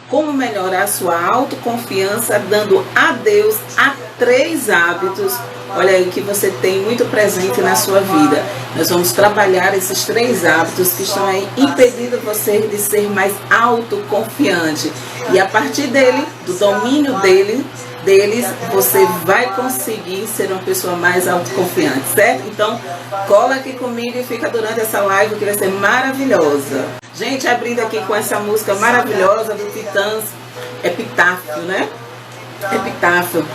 como melhorar a sua autoconfiança, dando adeus a 3 hábitos. Olha aí que você tem muito presente na sua vida. Nós vamos trabalhar esses 3 hábitos que estão aí impedindo você de ser mais autoconfiante. E a partir dele, do domínio deles, você vai conseguir ser uma pessoa mais autoconfiante, certo? Então, cola aqui comigo e fica durante essa live que vai ser maravilhosa. Gente, abrindo aqui com essa música maravilhosa do Titãs, Epitáfio, né? Epitáfio.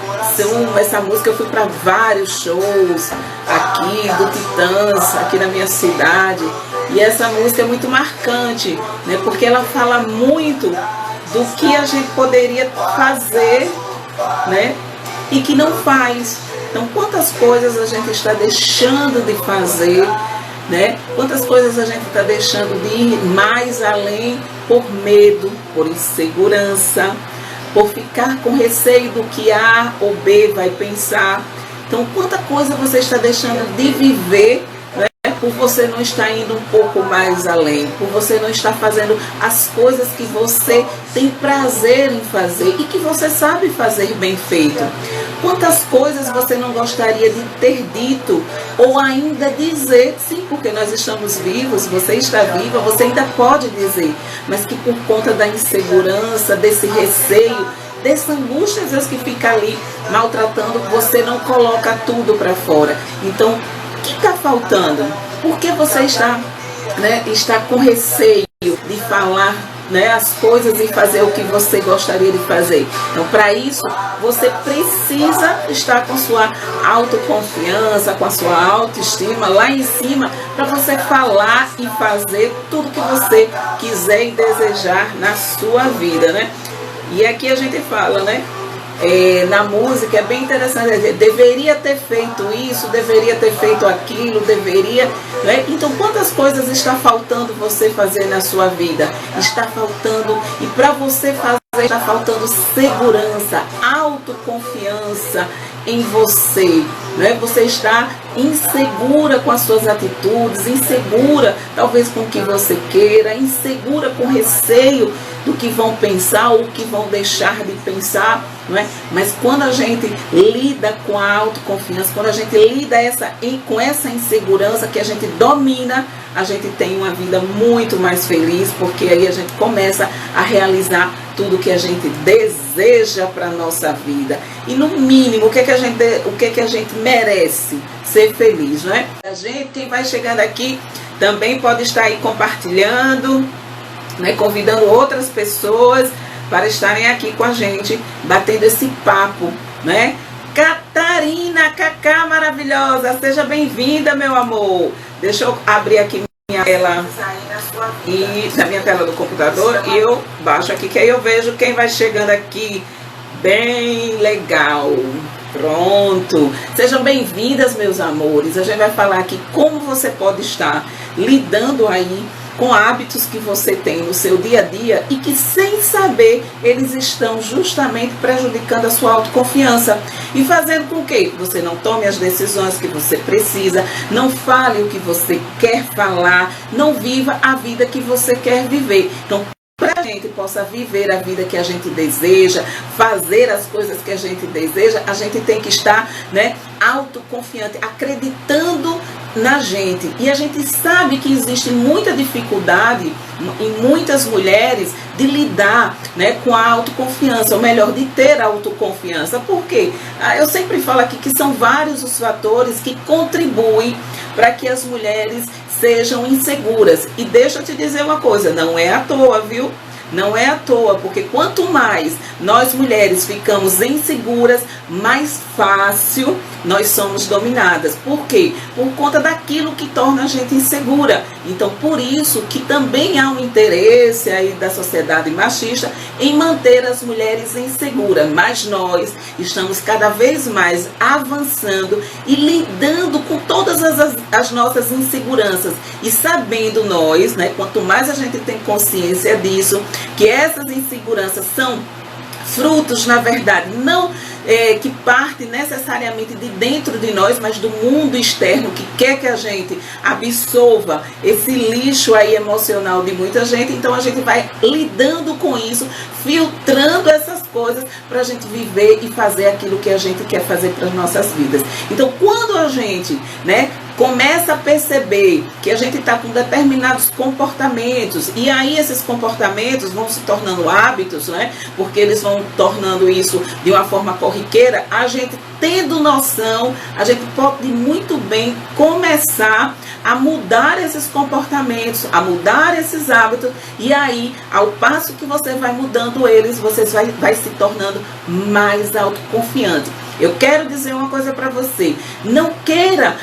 Essa música eu fui para vários shows aqui do Titãs, aqui na minha cidade. E essa música é muito marcante, né? Porque ela fala muito do que a gente poderia fazer, né? E que não faz. Então, quantas coisas a gente está deixando de fazer, né? Quantas coisas a gente está deixando de ir mais além por medo, por insegurança, por ficar com receio do que A ou B vai pensar. Então, quanta coisa você está deixando de viver, né? Por você não estar indo um pouco mais além, por você não estar fazendo as coisas que você tem prazer em fazer e que você sabe fazer bem feito. Quantas coisas você não gostaria de ter dito ou ainda dizer, sim, porque nós estamos vivos, você está viva, você ainda pode dizer, mas que por conta da insegurança, desse receio, dessa angústia, às vezes, que fica ali maltratando, você não coloca tudo para fora. Então, o que está faltando? Por que você está com receio de falar, né, as coisas e fazer o que você gostaria de fazer? Então, para isso, você precisa estar com sua autoconfiança, com a sua autoestima lá em cima, para você falar e fazer tudo que você quiser e desejar na sua vida, né? E aqui a gente fala, né? Na música é bem interessante, deveria ter feito isso, deveria ter feito aquilo, deveria, né? Então, quantas coisas está faltando você fazer na sua vida? Está faltando, e para você fazer, está faltando segurança, autoconfiança em você, né? Você está insegura com as suas atitudes, insegura talvez com o que você queira, insegura com receio do que vão pensar ou que vão deixar de pensar, não é? Mas quando a gente lida com a autoconfiança, quando a gente lida com essa insegurança que a gente domina, a gente tem uma vida muito mais feliz, porque aí a gente começa a realizar tudo que a gente deseja para a nossa vida. E no mínimo, o que é que a gente merece? Ser feliz, não é? A gente, quem vai chegando aqui, também pode estar aí compartilhando, né, convidando outras pessoas para estarem aqui com a gente, batendo esse papo, né? Catarina, Cacá maravilhosa, seja bem-vinda, meu amor. Deixa eu abrir aqui minha tela na minha tela do computador e eu baixo aqui, que aí eu vejo quem vai chegando aqui. Bem legal. Pronto. Sejam bem-vindas, meus amores. A gente vai falar aqui como você pode estar lidando aí com hábitos que você tem no seu dia a dia e que, sem saber, eles estão justamente prejudicando a sua autoconfiança e fazendo com que você não tome as decisões que você precisa, não fale o que você quer falar, não viva a vida que você quer viver. Então, para que a gente possa viver a vida que a gente deseja, fazer as coisas que a gente deseja, a gente tem que estar, né, autoconfiante, acreditando na gente. E a gente sabe que existe muita dificuldade em muitas mulheres de lidar, né, com a autoconfiança, ou melhor, de ter autoconfiança. Por quê? Eu sempre falo aqui que são vários os fatores que contribuem para que as mulheres sejam inseguras. E deixa eu te dizer uma coisa, não é à toa, viu? Não é à toa, porque quanto mais nós mulheres ficamos inseguras, mais fácil nós somos dominadas. Por quê? Por conta daquilo que torna a gente insegura. Então, por isso que também há um interesse aí da sociedade machista em manter as mulheres inseguras. Mas nós estamos cada vez mais avançando e lidando com todas as nossas inseguranças. E sabendo nós, né, quanto mais a gente tem consciência disso, que essas inseguranças são frutos, na verdade, não que parte necessariamente de dentro de nós, mas do mundo externo, que quer que a gente absorva esse lixo aí emocional de muita gente. Então a gente vai lidando com isso, filtrando essas coisas para a gente viver e fazer aquilo que a gente quer fazer para as nossas vidas. Então quando a gente, começa a perceber que a gente está com determinados comportamentos, e aí esses comportamentos vão se tornando hábitos, porque eles vão tornando isso de uma forma corriqueira, a gente tendo noção, a gente pode muito bem começar a mudar esses comportamentos, a mudar esses hábitos, e aí, ao passo que você vai mudando eles, você vai se tornando mais autoconfiante. Eu quero dizer uma coisa para você, não queira,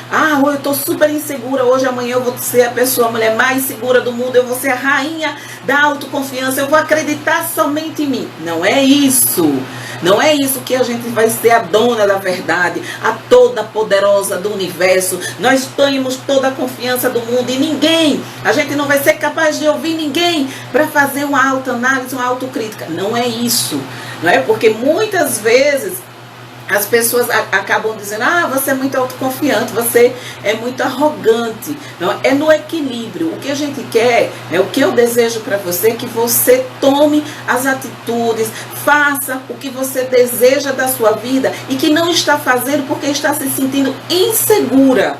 eu estou super insegura, hoje, amanhã eu vou ser a mulher mais segura do mundo, eu vou ser a rainha da autoconfiança, eu vou acreditar somente em mim. Não é isso. Não é isso que a gente vai ser a dona da verdade, a toda poderosa do universo. Nós temos toda a confiança do mundo e a gente não vai ser capaz de ouvir ninguém para fazer uma autoanálise, uma autocrítica. Não é isso. Não é? Porque muitas vezes as pessoas acabam dizendo, você é muito autoconfiante, você é muito arrogante. Não, é no equilíbrio. O que a gente quer, o que eu desejo para você, é que você tome as atitudes, faça o que você deseja da sua vida e que não está fazendo porque está se sentindo insegura.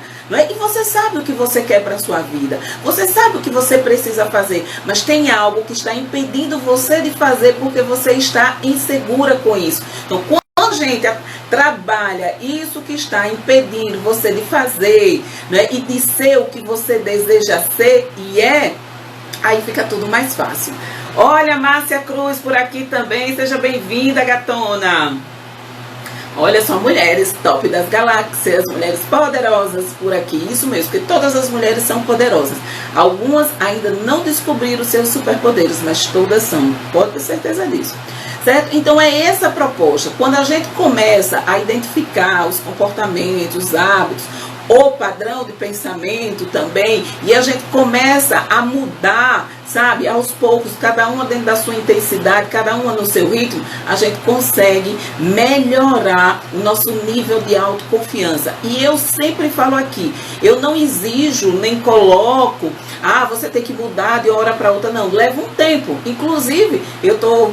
E você sabe o que você quer para a sua vida, você sabe o que você precisa fazer, mas tem algo que está impedindo você de fazer porque você está insegura com isso. Então, quando a gente trabalha isso que está impedindo você de fazer, e de ser o que você deseja ser e aí fica tudo mais fácil. Olha, Márcia Cruz por aqui também, seja bem-vinda, gatona. Olha só, mulheres top das galáxias, mulheres poderosas por aqui, isso mesmo, porque todas as mulheres são poderosas. Algumas ainda não descobriram seus superpoderes, mas todas são, pode ter certeza disso. Certo? Então é essa a proposta. Quando a gente começa a identificar os comportamentos, os hábitos, o padrão de pensamento também, e a gente começa a mudar, sabe, aos poucos, cada uma dentro da sua intensidade, cada uma no seu ritmo, a gente consegue melhorar o nosso nível de autoconfiança. E eu sempre falo aqui, eu não exijo, nem coloco, você tem que mudar de uma hora para outra, não, leva um tempo. Inclusive, eu estou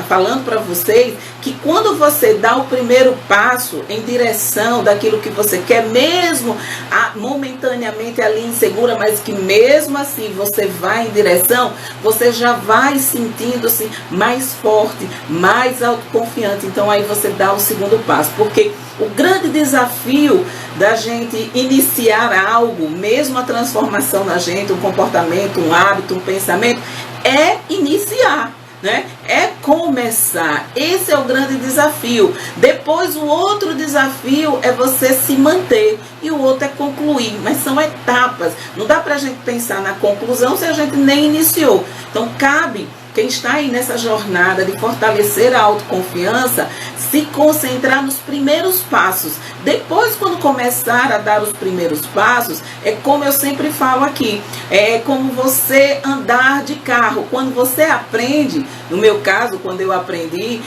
falando para vocês que quando você dá o primeiro passo em direção daquilo que você quer, mesmo momentaneamente ali insegura, mas que mesmo assim você vai em direção, você já vai sentindo-se mais forte, mais autoconfiante. Então aí você dá o segundo passo, porque o grande desafio da gente iniciar algo, mesmo a transformação na gente, um comportamento, um hábito, um pensamento, é iniciar. É começar. Esse é o grande desafio. Depois o outro desafio é você se manter e o outro é concluir, mas são etapas. Não dá pra gente pensar na conclusão se a gente nem iniciou. Então cabe quem está aí nessa jornada de fortalecer a autoconfiança, se concentrar nos primeiros passos. Depois, quando começar a dar os primeiros passos, é como eu sempre falo aqui, é como você andar de carro. Quando você aprende, no meu caso, quando eu aprendi,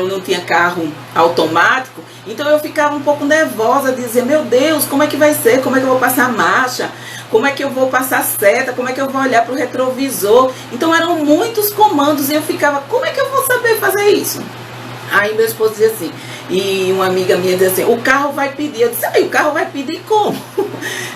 não tinha carro automático, então eu ficava um pouco nervosa, dizia, meu Deus, como é que vai ser? Como é que eu vou passar a marcha? Como é que eu vou passar seta? Como é que eu vou olhar para o retrovisor? Então eram muitos comandos e eu ficava, como é que eu vou saber fazer isso? Aí meu esposo dizia assim, e uma amiga minha dizia assim, o carro vai pedir. Eu disse, o carro vai pedir como?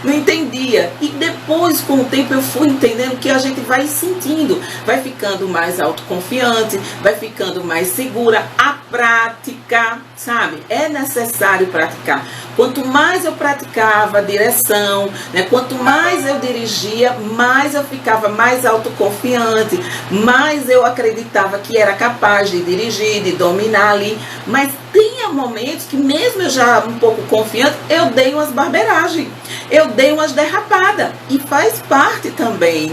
Não entendia. E depois, com o tempo, eu fui entendendo que a gente vai sentindo, vai ficando mais autoconfiante, vai ficando mais segura. A prática, sabe? É necessário praticar. Quanto mais eu praticava a direção, quanto mais eu dirigia, mais eu ficava mais autoconfiante, mais eu acreditava que era capaz de dirigir, de dominar ali. Mas tinha momentos que mesmo eu já um pouco confiante, eu dei umas barberagens, eu dei umas derrapadas. E faz parte também,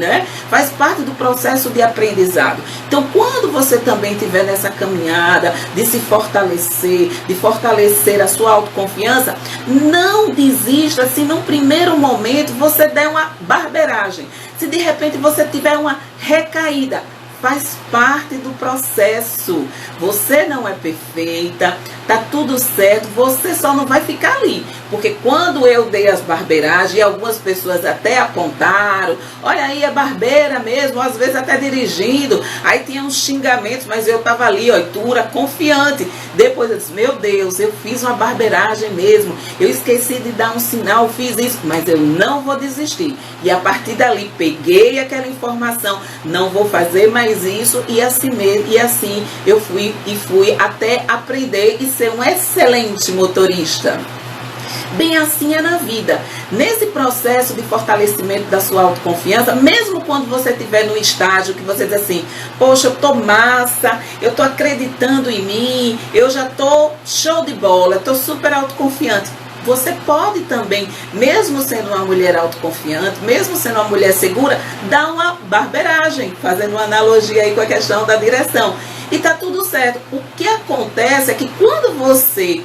Faz parte do processo de aprendizado. Então, quando você também estiver nessa caminhada de se fortalecer, de fortalecer a sua autoconfiança, não desista se num primeiro momento você der uma barberagem. Se de repente você tiver uma recaída, faz parte do processo. Você não é perfeita, tá tudo certo, você só não vai ficar ali. Porque quando eu dei as barbeiragens, e algumas pessoas até apontaram, olha aí, é barbeira mesmo, às vezes até dirigindo, aí tinha uns xingamentos, mas eu tava ali, ó, dura, confiante. Depois eu disse, meu Deus, eu fiz uma barbeiragem mesmo, eu esqueci de dar um sinal, fiz isso, mas eu não vou desistir. E a partir dali, peguei aquela informação, não vou fazer mais isso, e assim mesmo, e assim eu fui até aprender e ser um excelente motorista. Bem assim é na vida. Nesse processo de fortalecimento da sua autoconfiança, mesmo quando você estiver no estágio que você diz assim, poxa, eu tô massa, eu tô acreditando em mim, eu já tô show de bola, eu tô super autoconfiante. Você pode também, mesmo sendo uma mulher autoconfiante, mesmo sendo uma mulher segura, dar uma barbeiragem, fazendo uma analogia aí com a questão da direção. E tá tudo certo. O que acontece é que quando você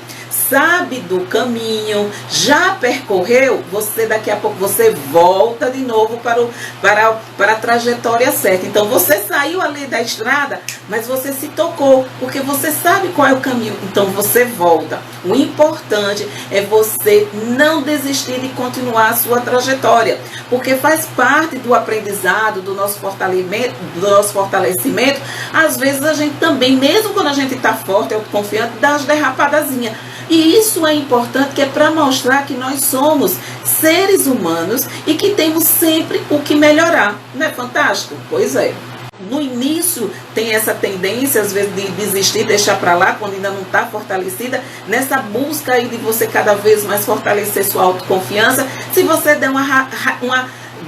sabe do caminho, já percorreu, você daqui a pouco você volta de novo para a trajetória certa. Então você saiu ali da estrada, mas você se tocou, porque você sabe qual é o caminho. Então você volta. O importante é você não desistir de continuar a sua trajetória, porque faz parte do aprendizado, do nosso fortalecimento. Às vezes a gente também, mesmo quando a gente está forte, autoconfiante, dá umas derrapadazinhas. E isso é importante, que é para mostrar que nós somos seres humanos e que temos sempre o que melhorar. Não é fantástico? Pois é. No início tem essa tendência, às vezes, de desistir, deixar para lá, quando ainda não está fortalecida. Nessa busca aí de você cada vez mais fortalecer sua autoconfiança, se você der uma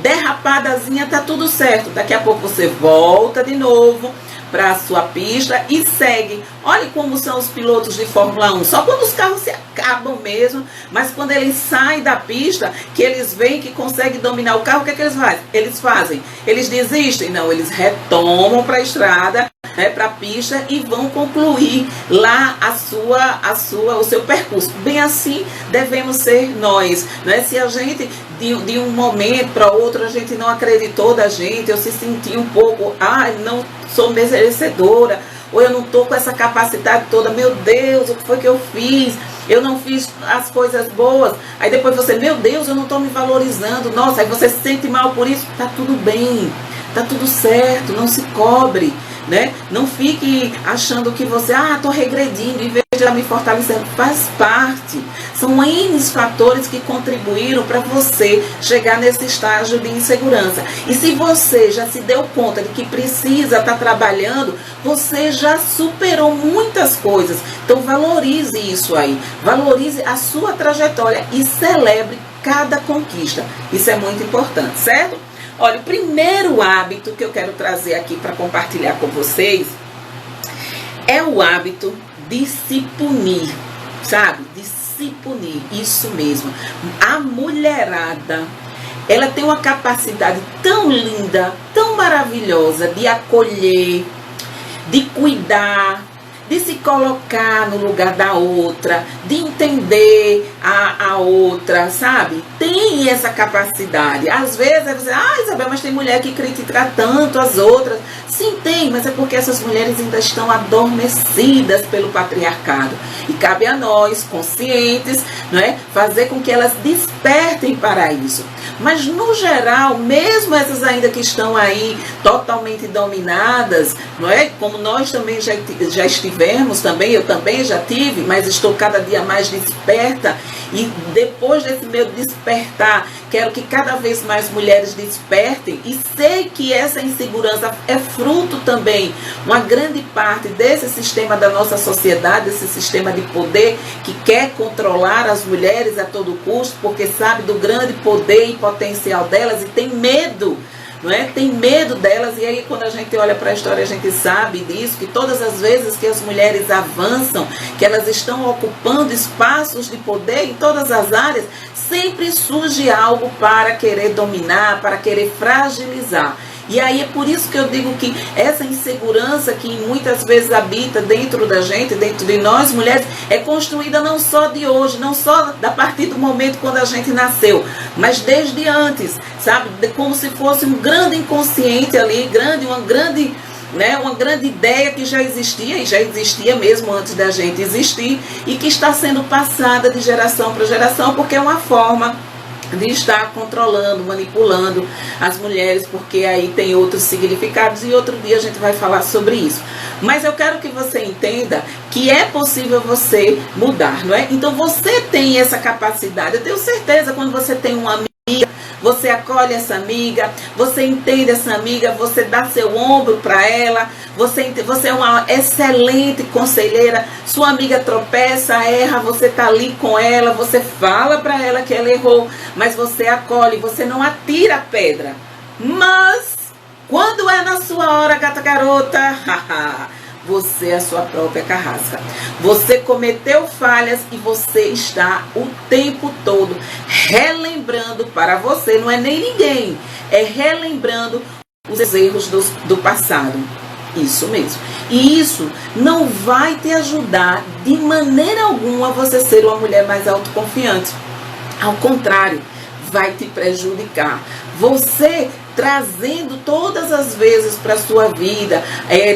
derrapadazinha, tá tudo certo. Daqui a pouco você volta de novo para a sua pista e segue. Olha como são os pilotos de Fórmula 1. Só quando os carros se acabam mesmo, mas quando eles saem da pista, que eles veem que conseguem dominar o carro, o que é que eles fazem? Eles desistem? Não, eles retomam para a estrada, né, para a pista, e vão concluir lá o seu percurso. Bem assim devemos ser nós, né? Se a gente de um momento para outro a gente não acreditou da gente, eu se senti um pouco, não sou merecedora, ou eu não estou com essa capacidade toda, meu Deus, o que foi que eu fiz? Eu não fiz as coisas boas. Aí depois você, meu Deus, eu não estou me valorizando. Nossa, aí você se sente mal por isso. Tá tudo bem, tá tudo certo, não se cobre, né? Não fique achando que você, estou regredindo, em vez de ela me fortalecendo. Faz parte. São N fatores que contribuíram para você chegar nesse estágio de insegurança. E se você já se deu conta de que precisa estar trabalhando, você já superou muitas coisas. Então valorize isso aí. Valorize a sua trajetória e celebre cada conquista. Isso é muito importante, certo? Olha, o primeiro hábito que eu quero trazer aqui para compartilhar com vocês é o hábito de se punir, sabe? De se punir, isso mesmo. A mulherada, ela tem uma capacidade tão linda, tão maravilhosa de acolher, de cuidar, de se colocar no lugar da outra, de entender a outra, sabe? Tem essa capacidade. Às vezes você, Isabel, mas tem mulher que critica tanto as outras. Sim, tem, mas é porque essas mulheres ainda estão adormecidas pelo patriarcado. E cabe a nós, conscientes, não é, fazer com que elas despertem para isso. Mas, no geral, mesmo essas ainda que estão aí totalmente dominadas, não é? Como nós também já estivemos, eu também já tive, mas estou cada dia mais desperta. E depois desse meu despertar, quero que cada vez mais mulheres despertem. E sei que essa insegurança é fruto também, uma grande parte desse sistema da nossa sociedade, esse sistema de poder que quer controlar as mulheres a todo custo, porque sabe do grande poder e potencial delas e tem medo, não é? Tem medo delas. E aí quando a gente olha para a história, a gente sabe disso, que todas as vezes que as mulheres avançam, que elas estão ocupando espaços de poder em todas as áreas, sempre surge algo para querer dominar, para querer fragilizar. E aí é por isso que eu digo que essa insegurança que muitas vezes habita dentro da gente, dentro de nós mulheres, é construída não só de hoje, não só a partir do momento quando a gente nasceu, mas desde antes, sabe? Como se fosse um grande inconsciente ali, né, uma grande ideia que já existia, e já existia mesmo antes da gente existir, e que está sendo passada de geração para geração, porque é uma forma de estar controlando, manipulando as mulheres, porque aí tem outros significados, e outro dia a gente vai falar sobre isso. Mas eu quero que você entenda que é possível você mudar, não é? Então você tem essa capacidade. Eu tenho certeza, quando você tem uma amiga, você acolhe essa amiga, você entende essa amiga, você dá seu ombro para ela, você é uma excelente conselheira. Sua amiga tropeça, erra, você tá ali com ela, você fala para ela que ela errou, mas você acolhe, você não atira a pedra. Mas quando é na sua hora, gata garota, você é a sua própria carrasca. Você cometeu falhas e você está o tempo todo relembrando para você, não é nem ninguém, é relembrando os erros do passado. Isso mesmo. E isso não vai te ajudar de maneira alguma a você ser uma mulher mais autoconfiante. Ao contrário, vai te prejudicar. Você trazendo todas as vezes para a sua vida,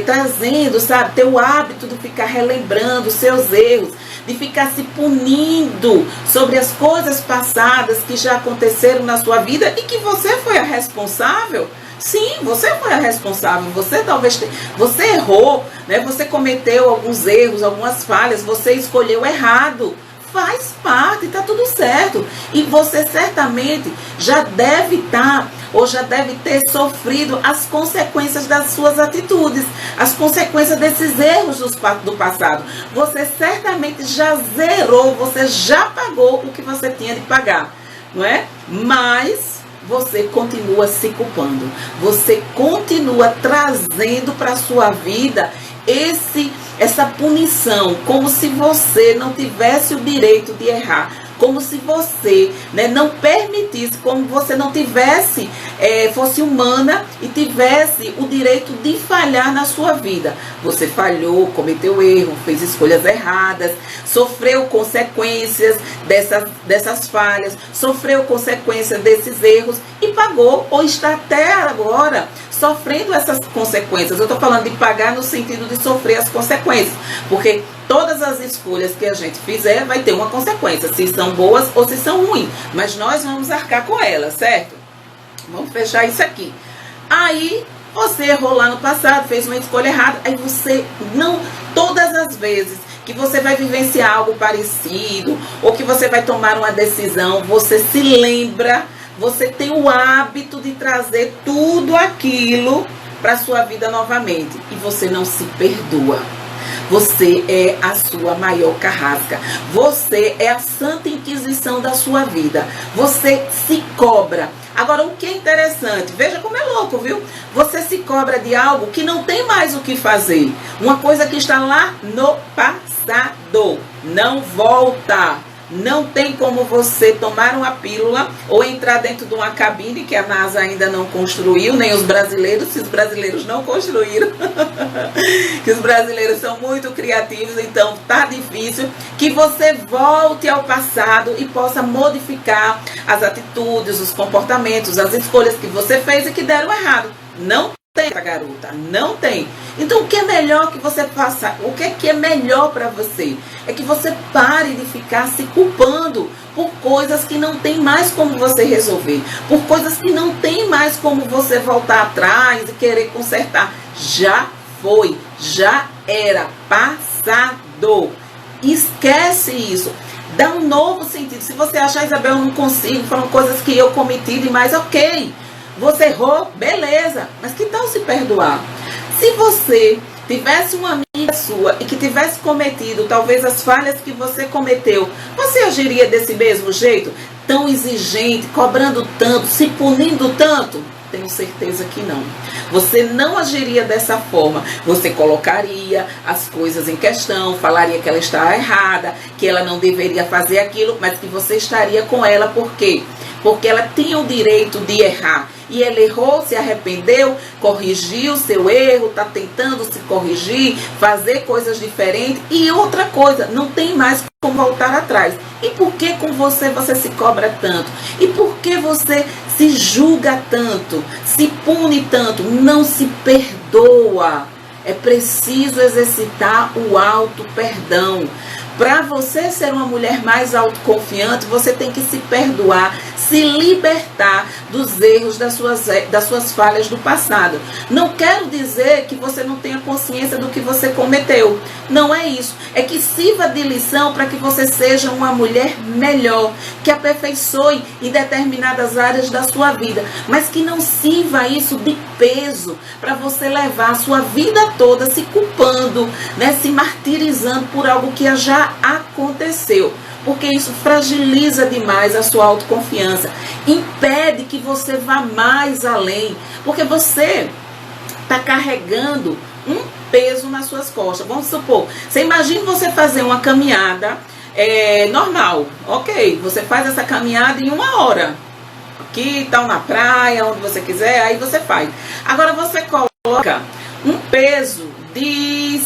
trazendo, sabe, teu hábito de ficar relembrando os seus erros, de ficar se punindo sobre as coisas passadas que já aconteceram na sua vida e que você foi a responsável. Sim, você foi a responsável, você errou, né? Você cometeu alguns erros, algumas falhas, você escolheu errado. Faz parte, tá tudo certo. E você certamente já deve estar, ou já deve ter sofrido as consequências das suas atitudes, as consequências desses erros do passado. Você certamente já zerou, você já pagou o que você tinha de pagar, não é? Mas você continua se culpando, você continua trazendo para a sua vida essa punição, como se você não tivesse o direito de errar, como se você, né, não permitisse, como você não tivesse, fosse humana e tivesse o direito de falhar na sua vida. Você falhou, cometeu erro, fez escolhas erradas, sofreu consequências dessas falhas, sofreu consequências desses erros e pagou, ou está até agora sofrendo essas consequências. Eu estou falando de pagar no sentido de sofrer as consequências, porque todas as escolhas que a gente fizer vai ter uma consequência, se são boas ou se são ruins, mas nós vamos arcar com elas, certo? Vamos fechar isso aqui. Aí você errou lá no passado, fez uma escolha errada, aí você não, todas as vezes que você vai vivenciar algo parecido, ou que você vai tomar uma decisão, você se lembra, você tem o hábito de trazer tudo aquilo para a sua vida novamente. E você não se perdoa. Você é a sua maior carrasca. Você é a Santa Inquisição da sua vida. Você se cobra. Agora, o que é interessante, veja como é louco, viu? Você se cobra de algo que não tem mais o que fazer. Uma coisa que está lá no passado. Não volta. Não tem como você tomar uma pílula ou entrar dentro de uma cabine que a NASA ainda não construiu, nem os brasileiros, se os brasileiros não construíram, que os brasileiros são muito criativos, então tá difícil, que você volte ao passado e possa modificar as atitudes, os comportamentos, as escolhas que você fez e que deram errado. Não tem, garota, não tem. Então o que é melhor que você faça? O que é melhor para você? É que você pare de ficar se culpando por coisas que não tem mais como você resolver, por coisas que não tem mais como você voltar atrás e querer consertar. Já foi, já era, passado. Esquece isso. Dá um novo sentido. Se você achar, Isabel, eu não consigo, foram coisas que eu cometi demais, ok. Você errou, beleza, mas que tal se perdoar? Se você tivesse uma amiga sua e que tivesse cometido talvez as falhas que você cometeu, você agiria desse mesmo jeito? Tão exigente, cobrando tanto, se punindo tanto? Tenho certeza que não. Você não agiria dessa forma. Você colocaria as coisas em questão, falaria que ela está errada, que ela não deveria fazer aquilo, mas que você estaria com ela. Por quê? Porque ela tinha o direito de errar. E ela errou, se arrependeu, corrigiu seu erro, está tentando se corrigir, fazer coisas diferentes. E outra coisa, não tem mais como voltar atrás. E por que com você se cobra tanto? E por que você se julga tanto? Se pune tanto? Não se perdoa. É preciso exercitar o auto-perdão. Para você ser uma mulher mais autoconfiante, você tem que se perdoar, se libertar dos erros das suas falhas do passado. Não quero dizer que você não tenha consciência do que você cometeu. Não é isso. É que sirva de lição para que você seja uma mulher melhor, que aperfeiçoe em determinadas áreas da sua vida, mas que não sirva isso de peso para você levar a sua vida toda se culpando, né, se martirizando por algo que já aconteceu, porque isso fragiliza demais a sua autoconfiança, impede que você vá mais além, porque você está carregando um peso nas suas costas. Vamos supor, você imagina você fazer uma caminhada normal, ok, você faz essa caminhada em 1 hora, aqui, tal, na praia, onde você quiser, aí você faz. Agora você coloca um peso de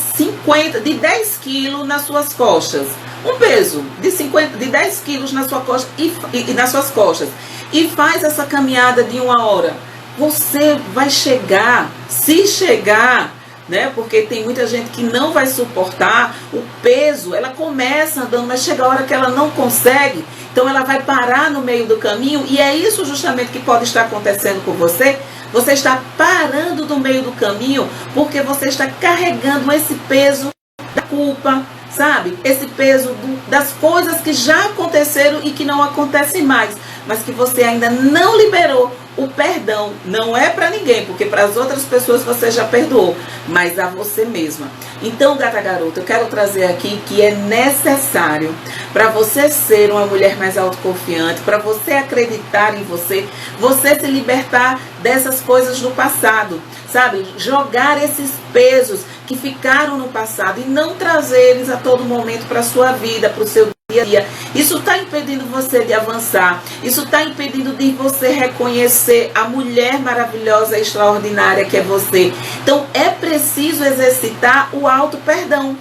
10 quilos nas suas costas. Um peso de 10 quilos na sua costa e nas suas costas. E faz essa caminhada de 1 hora. Você vai chegar, se chegar, né? Porque tem muita gente que não vai suportar o peso. Ela começa andando, mas chega a hora que ela não consegue. Então ela vai parar no meio do caminho. E é isso justamente que pode estar acontecendo com você. Você está parando no meio do caminho porque você está carregando esse peso da culpa, sabe? Esse peso das coisas que já aconteceram e que não acontecem mais, mas que você ainda não liberou o perdão. Não é para ninguém, porque para as outras pessoas você já perdoou, mas a você mesma. Então, gata garota, eu quero trazer aqui que é necessário para você ser uma mulher mais autoconfiante, para você acreditar em você, você se libertar dessas coisas do passado, sabe? Jogar esses pesos que ficaram no passado e não trazer eles a todo momento para a sua vida, para o seu dia a dia. Isso está impedindo você de avançar. Isso está impedindo de você reconhecer a mulher maravilhosa e extraordinária que é você. Então é preciso exercitar o auto-perdão.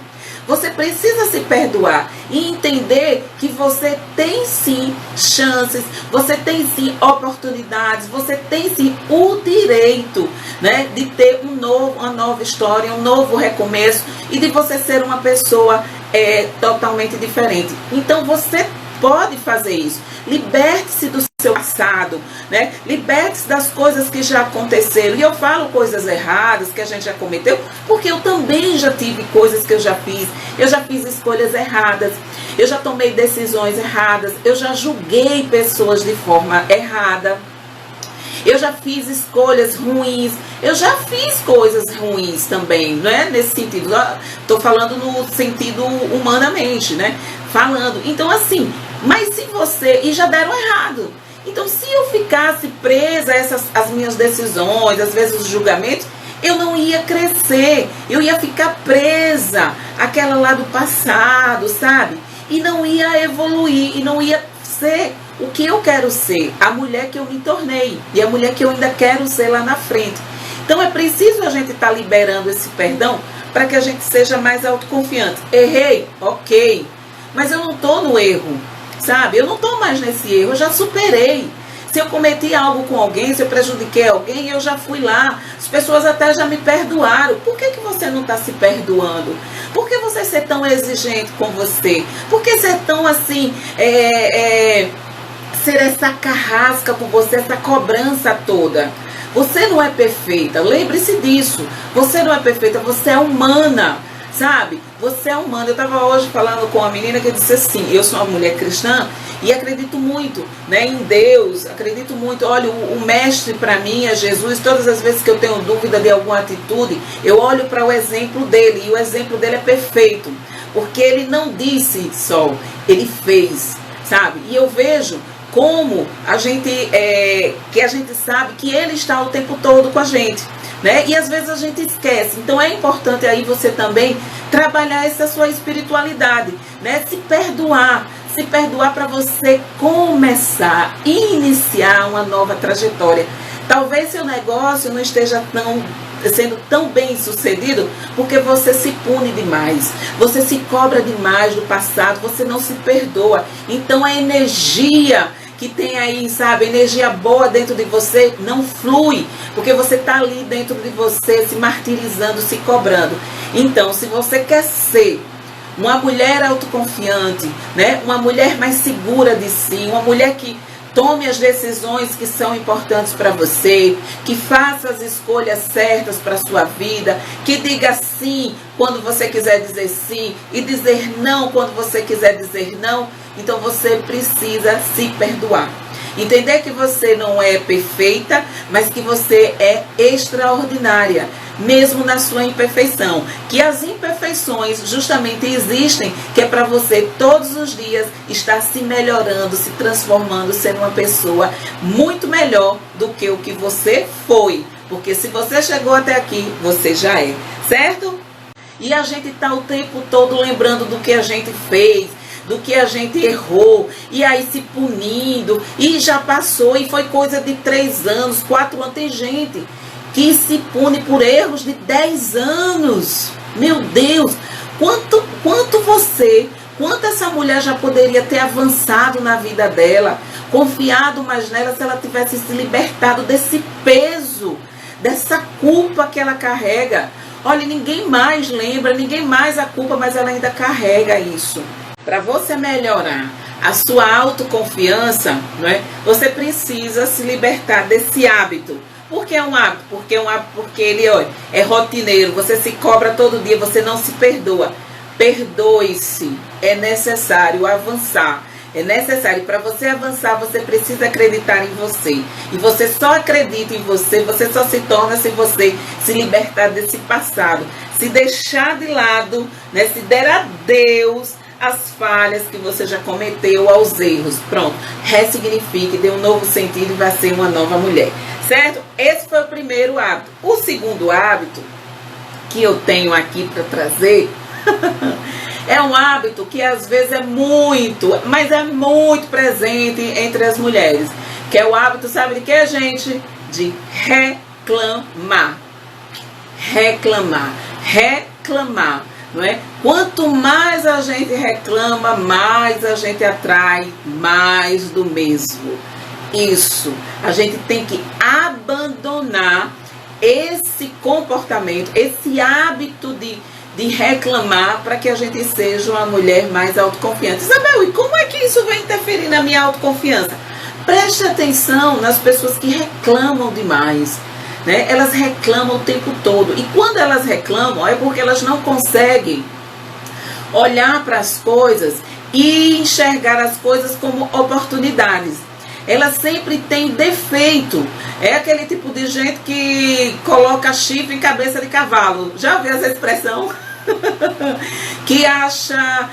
Você precisa se perdoar e entender que você tem sim chances, você tem sim oportunidades, você tem sim o direito, né, de ter uma nova história, um novo recomeço e de você ser uma pessoa totalmente diferente. Então você pode fazer isso. Liberte-se do seu passado, né? Liberte-se das coisas que já aconteceram. E eu falo coisas erradas que a gente já cometeu, porque eu também já tive coisas que eu já fiz. Eu já fiz escolhas erradas. Eu já tomei decisões erradas. Eu já julguei pessoas de forma errada. Eu já fiz escolhas ruins. Eu já fiz coisas ruins também, né? Nesse sentido. Estou falando no sentido humanamente, né? Falando. Então, assim, mas se você... E já deram errado. Então, se eu ficasse presa a as minhas decisões, às vezes os julgamentos, eu não ia crescer. Eu ia ficar presa àquela lá do passado, sabe? E não ia evoluir. E não ia ser o que eu quero ser. A mulher que eu me tornei. E a mulher que eu ainda quero ser lá na frente. Então, é preciso a gente estar liberando esse perdão para que a gente seja mais autoconfiante. Errei? Ok. Mas eu não estou no erro, sabe? Eu não estou mais nesse erro, eu já superei. Se eu cometi algo com alguém, se eu prejudiquei alguém, eu já fui lá. As pessoas até já me perdoaram. Por que você não está se perdoando? Por que você ser tão exigente com você? Por que ser tão assim, ser essa carrasca com você, essa cobrança toda? Você não é perfeita, lembre-se disso. Você não é perfeita, você é humana. Sabe? Você é humano. Eu estava hoje falando com uma menina que disse assim, eu sou uma mulher cristã e acredito muito, né, em Deus, acredito muito. Olha, o mestre para mim é Jesus. Todas as vezes que eu tenho dúvida de alguma atitude, eu olho para o exemplo dele e o exemplo dele é perfeito, porque ele não disse só, ele fez, sabe? E eu vejo como a gente, que a gente sabe que ele está o tempo todo com a gente, né? E às vezes a gente esquece. Então é importante aí você também trabalhar essa sua espiritualidade, né? Se perdoar para você começar, iniciar uma nova trajetória. Talvez seu negócio não esteja sendo tão bem sucedido porque você se pune demais, você se cobra demais do passado, você não se perdoa. Então a energia que que tem aí, sabe, energia boa dentro de você, não flui, porque você está ali dentro de você se martirizando, se cobrando. Então, se você quer ser uma mulher autoconfiante, né, uma mulher mais segura de si, uma mulher que tome as decisões que são importantes para você, que faça as escolhas certas para a sua vida, que diga sim quando você quiser dizer sim e dizer não quando você quiser dizer não. Então você precisa se perdoar. Entender que você não é perfeita, mas que você é extraordinária, mesmo na sua imperfeição. Que as imperfeições justamente existem, que é para você todos os dias estar se melhorando, se transformando, sendo uma pessoa muito melhor do que o que você foi. Porque se você chegou até aqui, você já é, certo? E a gente está o tempo todo lembrando do que a gente fez, do que a gente errou, e aí se punindo, e já passou, e foi coisa de 3 anos, 4 anos. Tem gente que se pune por erros de 10 anos. Meu Deus, quanto essa mulher já poderia ter avançado na vida dela, confiado mais nela, se ela tivesse se libertado desse peso, dessa culpa que ela carrega. Olha, ninguém mais lembra, ninguém mais a culpa, mas ela ainda carrega isso. Para você melhorar a sua autoconfiança, não é? Você precisa se libertar desse hábito. Por que é um hábito? Porque ele, olha, é rotineiro. Você se cobra todo dia, você não se perdoa. Perdoe-se. É necessário avançar. É necessário. Para você avançar, você precisa acreditar em você. E você só acredita em você, você só se torna se você se libertar desse passado. Se deixar de lado, né? Se der a Deus as falhas que você já cometeu, aos erros. Pronto, ressignifique, dê um novo sentido e vai ser uma nova mulher, certo? Esse foi o primeiro hábito. O segundo hábito que eu tenho aqui para trazer é um hábito que às vezes é muito, mas é muito presente entre as mulheres, que é o hábito, sabe de que, gente? De reclamar. Reclamar. Não é? Quanto mais a gente reclama, mais a gente atrai mais do mesmo. Isso, a gente tem que abandonar esse comportamento, esse hábito de reclamar, para que a gente seja uma mulher mais autoconfiante. Isabel, e como é que isso vai interferir na minha autoconfiança? Preste atenção nas pessoas que reclamam demais. Né? Elas reclamam o tempo todo. E quando elas reclamam, é porque elas não conseguem olhar para as coisas e enxergar as coisas como oportunidades. Elas sempre têm defeito. É aquele tipo de gente que coloca chifre em cabeça de cavalo. Já ouviu essa expressão? Que acha,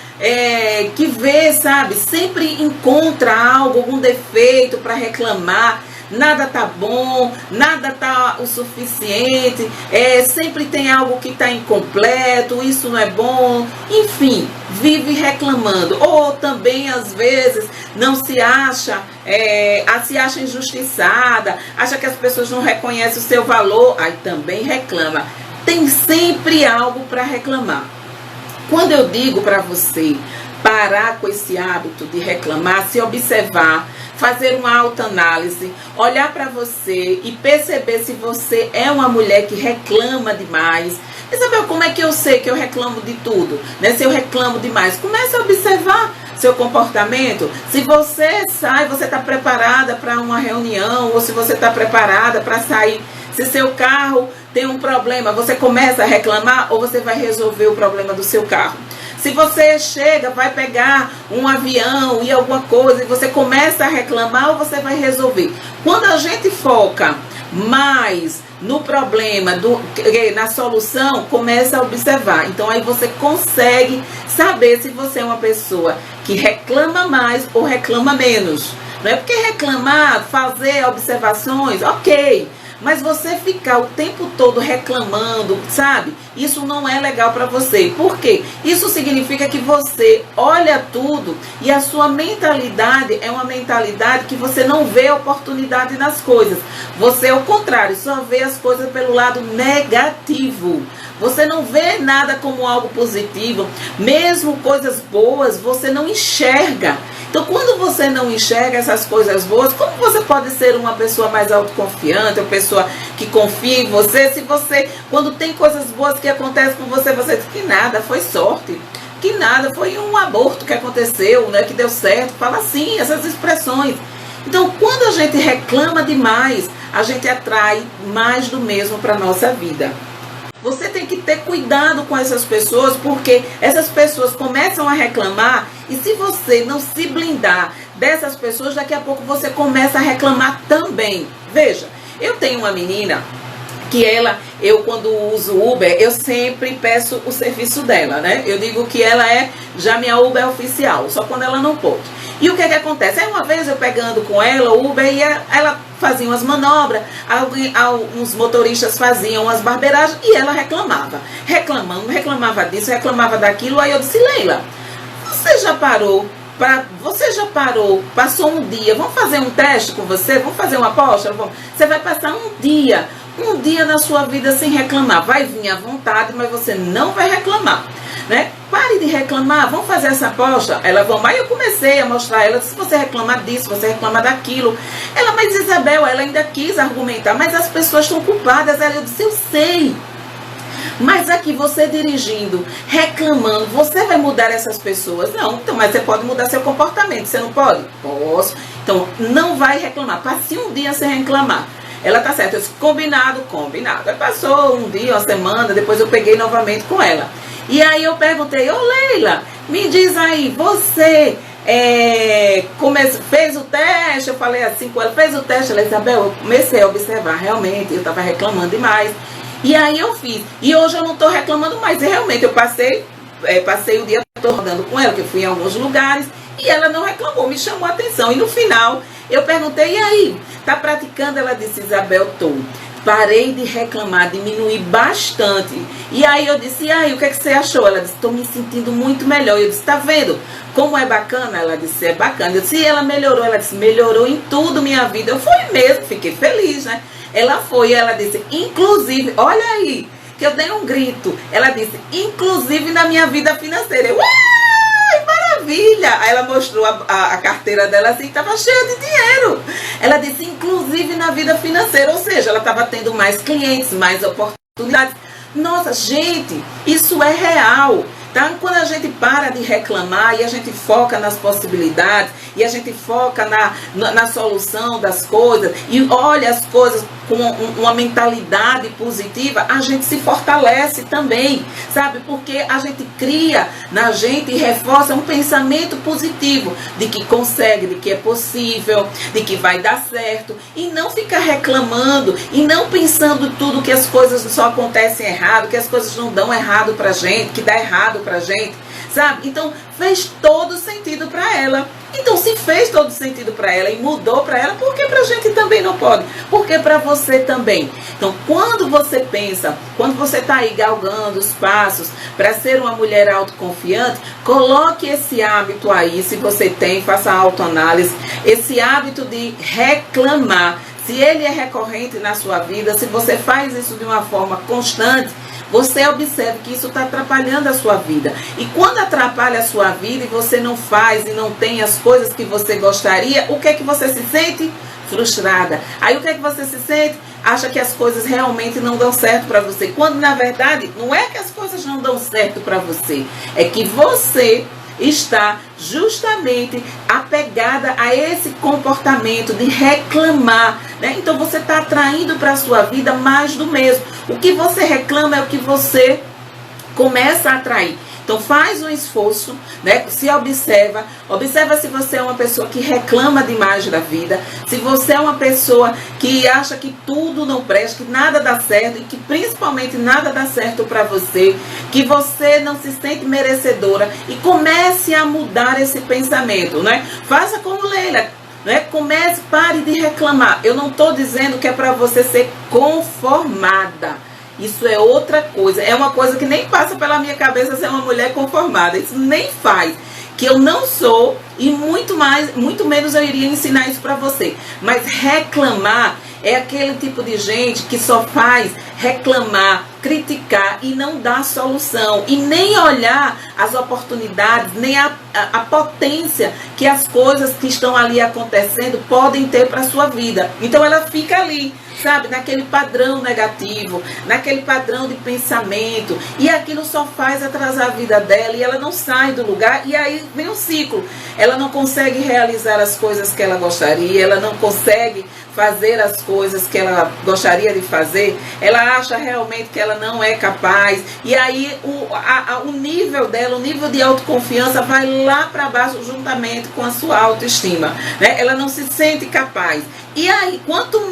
que vê, sabe? Sempre encontra algo, algum defeito para reclamar. Nada tá bom, nada tá o suficiente, sempre tem algo que tá incompleto, isso não é bom, enfim, vive reclamando. Ou também às vezes não se acha, se acha injustiçada, acha que as pessoas não reconhecem o seu valor, aí também reclama. Tem sempre algo para reclamar. Quando eu digo para você parar com esse hábito de reclamar, se observar, fazer uma autoanálise, olhar para você e perceber se você é uma mulher que reclama demais. Isabel, como é que eu sei que eu reclamo de tudo? Né? Se eu reclamo demais, comece a observar seu comportamento. Se você sai, você está preparada para uma reunião, ou se você está preparada para sair. Se seu carro tem um problema, você começa a reclamar ou você vai resolver o problema do seu carro? Se você chega, vai pegar um avião e alguma coisa e você começa a reclamar, ou você vai resolver? Quando a gente foca mais no problema, na solução, começa a observar. Então aí você consegue saber se você é uma pessoa que reclama mais ou reclama menos. Não é porque reclamar, fazer observações, ok. Mas você ficar o tempo todo reclamando, sabe? Isso não é legal para você. Por quê? Isso significa que você olha tudo e a sua mentalidade é uma mentalidade que você não vê oportunidade nas coisas. Você, ao contrário, só vê as coisas pelo lado negativo. Você não vê nada como algo positivo. Mesmo coisas boas, você não enxerga. Então, quando você não enxerga essas coisas boas, como você pode ser uma pessoa mais autoconfiante, uma pessoa que confia em você, se você, quando tem coisas boas que acontecem com você, você diz que nada, foi sorte, que nada, foi um aborto que aconteceu, né, que deu certo, fala assim, essas expressões. Então, quando a gente reclama demais, a gente atrai mais do mesmo para a nossa vida. Você tem que ter cuidado com essas pessoas, porque essas pessoas começam a reclamar e se você não se blindar dessas pessoas, daqui a pouco você começa a reclamar também. Veja, eu tenho uma menina que eu quando uso Uber, eu sempre peço o serviço dela, né? Eu digo que ela é já minha Uber oficial, só quando ela não pode. E o que que acontece? Aí uma vez eu pegando com ela, o Uber, e ela fazia umas manobras, alguns motoristas faziam umas barbeiragens e ela reclamava. Reclamava disso, reclamava daquilo. Aí eu disse, Leila, você já parou, passou um dia, vamos fazer um teste com você? Vamos fazer uma aposta? Você vai passar um dia na sua vida sem reclamar. Vai vir à vontade, mas você não vai reclamar, né? Pare de reclamar, vamos fazer essa aposta. Ela vamos. Aí eu comecei a mostrar a ela, se você reclamar disso, você reclama daquilo. Ela, mas Isabel, ela ainda quis argumentar, mas as pessoas estão culpadas. Ela, eu disse, eu sei. Mas aqui você dirigindo, reclamando, você vai mudar essas pessoas? Não, então, mas você pode mudar seu comportamento, você não pode? Posso. Então, não vai reclamar, passe um dia sem reclamar. Ela tá certa, eu disse, combinado. Aí passou um dia, uma semana, depois eu peguei novamente com ela. E aí eu perguntei, ô Leila, me diz aí, você fez o teste? Eu falei assim com ela, fez o teste? Ela, Isabel, eu comecei a observar, realmente, eu tava reclamando demais. E aí eu fiz. E hoje eu não tô reclamando mais. E realmente eu passei o dia todo rodando com ela, que eu fui em alguns lugares, e ela não reclamou, me chamou a atenção. E no final eu perguntei, e aí, tá praticando? Ela disse, Isabel, tô. Parei de reclamar, diminuí bastante. E aí eu disse, e aí, o que é que você achou? Ela disse, estou me sentindo muito melhor. Eu disse, tá vendo como é bacana? Ela disse, é bacana. Eu disse, e ela melhorou? Ela disse, melhorou em tudo minha vida. Eu fui mesmo, fiquei feliz, né? Ela foi e ela disse, inclusive, olha aí, que eu dei um grito. Ela disse, inclusive na minha vida financeira. Eu, ai, maravilha! Aí ela mostrou a carteira dela assim, estava cheia de dinheiro. Ela disse, inclusive na vida financeira, ou seja, ela estava tendo mais clientes, mais oportunidades. Nossa, gente, isso é real. Tá? Quando a gente para de reclamar e a gente foca nas possibilidades e a gente foca na solução das coisas e olha as coisas com uma mentalidade positiva, a gente se fortalece também, sabe? Porque a gente cria na gente e reforça um pensamento positivo de que consegue, de que é possível, de que vai dar certo e não fica reclamando e não pensando tudo que as coisas só acontecem errado, que as coisas não dão errado pra gente, que dá errado pra gente, sabe? Então fez todo sentido pra ela. Então se fez todo sentido pra ela e mudou pra ela, por que pra gente também não pode? Por que pra você também? Então quando você pensa, quando você tá aí galgando os passos para ser uma mulher autoconfiante, coloque esse hábito aí, se você tem, faça a autoanálise, esse hábito de reclamar. Se ele é recorrente na sua vida, se você faz isso de uma forma constante, você observa que isso está atrapalhando a sua vida. E quando atrapalha a sua vida e você não faz e não tem as coisas que você gostaria, o que é que você se sente? Frustrada. Aí o que é que você se sente? Acha que as coisas realmente não dão certo para você. Quando na verdade não é que as coisas não dão certo para você, é que você está justamente apegada a esse comportamento de reclamar, né? Então você está atraindo para a sua vida mais do mesmo. O que você reclama é o que você começa a atrair. Então faz um esforço, né? Se observa se você é uma pessoa que reclama demais da vida, se você é uma pessoa que acha que tudo não presta, que nada dá certo e que principalmente nada dá certo para você, que você não se sente merecedora e comece a mudar esse pensamento, né? Faça como Leila, né? Comece, pare de reclamar. Eu não estou dizendo que é para você ser conformada. Isso é outra coisa, é uma coisa que nem passa pela minha cabeça ser uma mulher conformada, isso nem faz, que eu não sou e muito menos eu iria ensinar isso para você. Mas reclamar é aquele tipo de gente que só faz reclamar criticar e não dar solução, e nem olhar as oportunidades, nem a potência que as coisas que estão ali acontecendo podem ter para a sua vida. Então ela fica ali, sabe, naquele padrão negativo, naquele padrão de pensamento, e aquilo só faz atrasar a vida dela, e ela não sai do lugar, e aí vem um ciclo. Ela não consegue realizar as coisas que ela gostaria, ela não consegue fazer as coisas que ela gostaria de fazer, ela acha realmente que ela não é capaz, e aí o nível dela, o nível de autoconfiança vai lá para baixo juntamente com a sua autoestima, né? Ela não se sente capaz, e aí quanto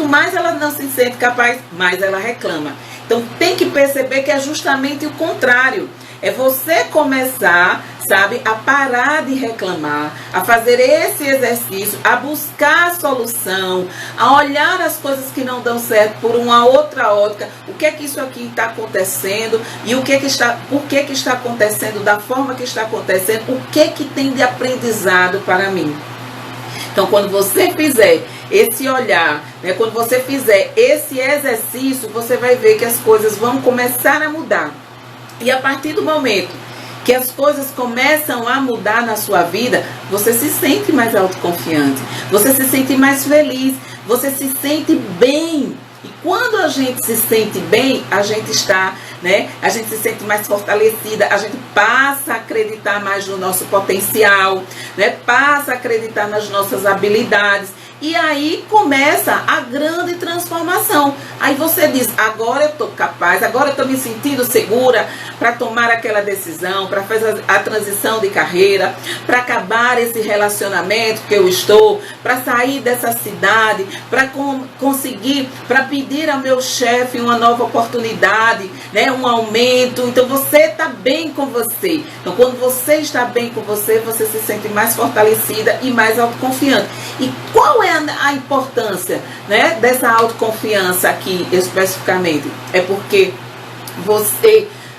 mais ela não se sente capaz, mais ela reclama. Então tem que perceber que é justamente o contrário. É você começar, sabe, a parar de reclamar, a fazer esse exercício, a buscar a solução, a olhar as coisas que não dão certo por uma outra ótica. O que é que isso aqui está acontecendo e por que está acontecendo da forma que está acontecendo, o que tem de aprendizado para mim. Então, quando você fizer esse olhar, né, quando você fizer esse exercício, você vai ver que as coisas vão começar a mudar. E a partir do momento que as coisas começam a mudar na sua vida, você se sente mais autoconfiante, você se sente mais feliz, você se sente bem. E quando a gente se sente bem, a gente está, né? A gente se sente mais fortalecida, a gente passa a acreditar mais no nosso potencial, né? Passa a acreditar nas nossas habilidades. E aí começa a grande transformação. Aí você diz, agora eu estou capaz, agora eu estou me sentindo segura para tomar aquela decisão, para fazer a transição de carreira, para acabar esse relacionamento que eu estou, para sair dessa cidade, para conseguir, para pedir ao meu chefe uma nova oportunidade, né, um aumento. Então você está bem com você. Então quando você está bem com você, você se sente mais fortalecida e mais autoconfiante. E qual é a importância, né, dessa autoconfiança aqui especificamente? É porque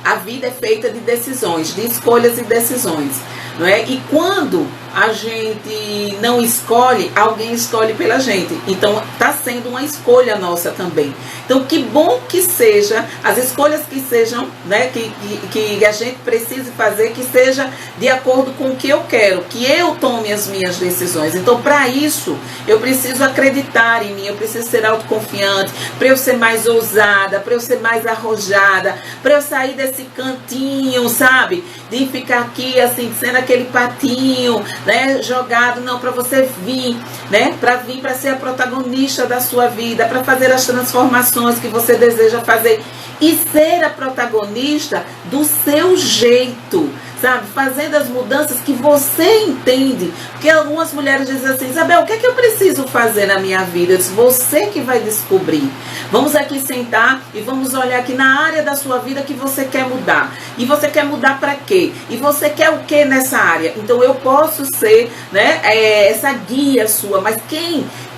a vida é feita de decisões, de escolhas e decisões, não é? E quando a gente não escolhe, alguém escolhe pela gente. Então está sendo uma escolha nossa também. Então que bom que seja, as escolhas que sejam, né, que a gente precise fazer, que seja de acordo com o que eu quero, que eu tome as minhas decisões. Então para isso eu preciso acreditar em mim, eu preciso ser autoconfiante, para eu ser mais ousada, para eu ser mais arrojada, para eu sair desse cantinho, sabe, de ficar aqui assim, sendo aquele patinho, né, jogado. Não, para você vir, né, para ser a protagonista da sua vida, para fazer as transformações que você deseja fazer e ser a protagonista do seu jeito, sabe, fazendo as mudanças que você entende. Porque algumas mulheres dizem assim, Isabel, o que é que eu preciso fazer na minha vida? Eu disse, você que vai descobrir. Vamos aqui sentar e vamos olhar aqui na área da sua vida que você quer mudar. E você quer mudar para quê? E você quer o que nessa área? Então eu posso ser, né, essa guia sua, mas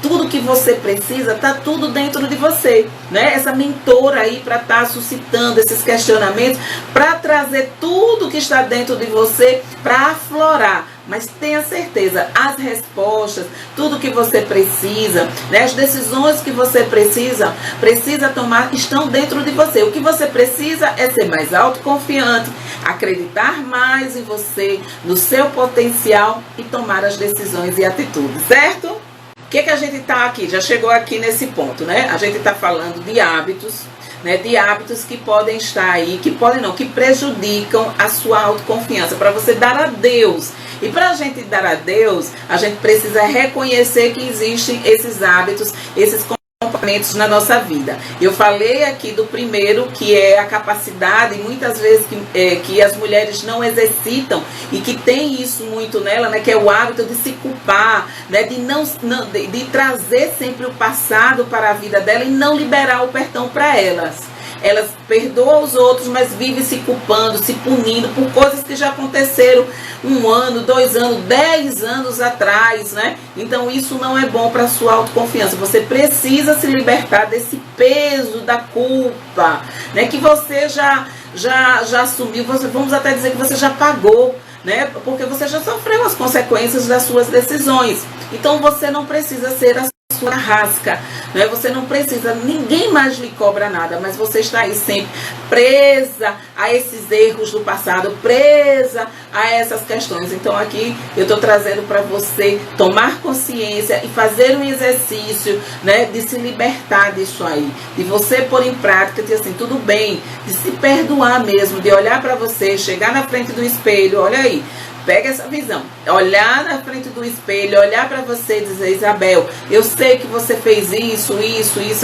tudo que você precisa, tá tudo dentro de você, né? Essa mentora aí para estar suscitando esses questionamentos, para trazer tudo que está dentro de você para aflorar. Mas tenha certeza, as respostas, tudo que você precisa, né, as decisões que você precisa tomar estão dentro de você. O que você precisa é ser mais autoconfiante, acreditar mais em você, no seu potencial e tomar as decisões e atitudes, certo? O que a gente está aqui? Já chegou aqui nesse ponto, né? A gente está falando de hábitos, né? De hábitos que podem estar aí, que prejudicam a sua autoconfiança, para você dar a Deus. E para a gente dar a Deus, a gente precisa reconhecer que existem esses hábitos, esses comportamentos na nossa vida. Eu falei aqui do primeiro, que é a capacidade, muitas vezes que as mulheres não exercitam e que tem isso muito nela, né, que é o hábito de se culpar, né, de trazer sempre o passado para a vida dela e não liberar o perdão para elas. Elas perdoam os outros, mas vivem se culpando, se punindo por coisas que já aconteceram 1 ano, 2 anos, 10 anos atrás, né? Então isso não é bom para a sua autoconfiança. Você precisa se libertar desse peso da culpa, né? Que você já assumiu, vamos até dizer que você já pagou, né? Porque você já sofreu as consequências das suas decisões. Então você não precisa ser a sua carrasca, né? Você não precisa, ninguém mais lhe cobra nada, mas você está aí sempre presa a esses erros do passado, presa a essas questões. Então aqui eu estou trazendo para você tomar consciência e fazer um exercício, né, de se libertar disso aí, de você pôr em prática, de assim, tudo bem, de se perdoar mesmo, de olhar para você, chegar na frente do espelho, olha aí, pega essa visão, olhar na frente do espelho, olhar para você e dizer: Isabel, eu sei que você fez isso,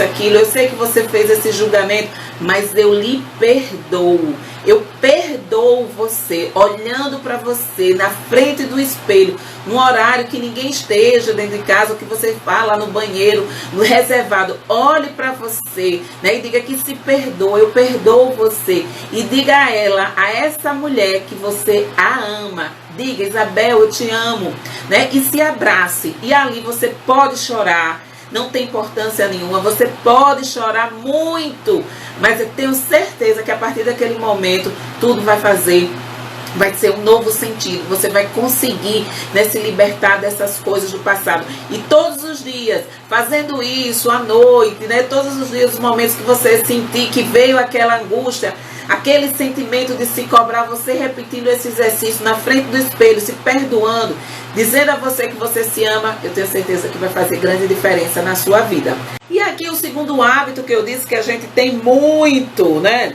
aquilo, eu sei que você fez esse julgamento, mas eu lhe perdoo. Eu perdoo você, olhando para você na frente do espelho, num horário que ninguém esteja dentro de casa, ou que você fala no banheiro, no reservado. Olhe para você, né, e diga que se perdoa, eu perdoo você. E diga a ela, a essa mulher, que você a ama. Diga: Isabel, eu te amo, né? E se abrace. E ali você pode chorar. Não tem importância nenhuma, você pode chorar muito, mas eu tenho certeza que a partir daquele momento tudo vai ser um novo sentido. Você vai conseguir, né, se libertar dessas coisas do passado. E todos os dias, fazendo isso à noite, né, todos os dias, os momentos que você sentir que veio aquela angústia, aquele sentimento de se cobrar, você repetindo esse exercício na frente do espelho, se perdoando, dizendo a você que você se ama, eu tenho certeza que vai fazer grande diferença na sua vida. E aqui o segundo hábito que eu disse que a gente tem muito, né,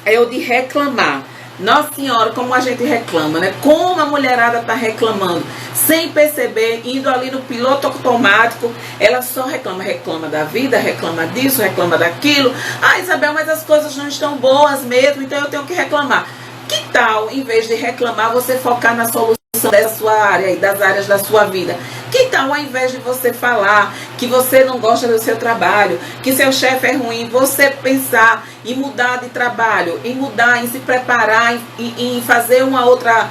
é o de reclamar. Nossa Senhora, como a gente reclama, né? Como a mulherada tá reclamando, sem perceber, indo ali no piloto automático, ela só reclama da vida, reclama disso, reclama daquilo. Ah, Isabel, mas as coisas não estão boas mesmo, então eu tenho que reclamar. Que tal, em vez de reclamar, você focar na solução da sua área e das áreas da sua vida? Que tal, ao invés de você falar que você não gosta do seu trabalho, que seu chefe é ruim, você pensar em mudar de trabalho, em mudar, em se preparar, em fazer uma outra,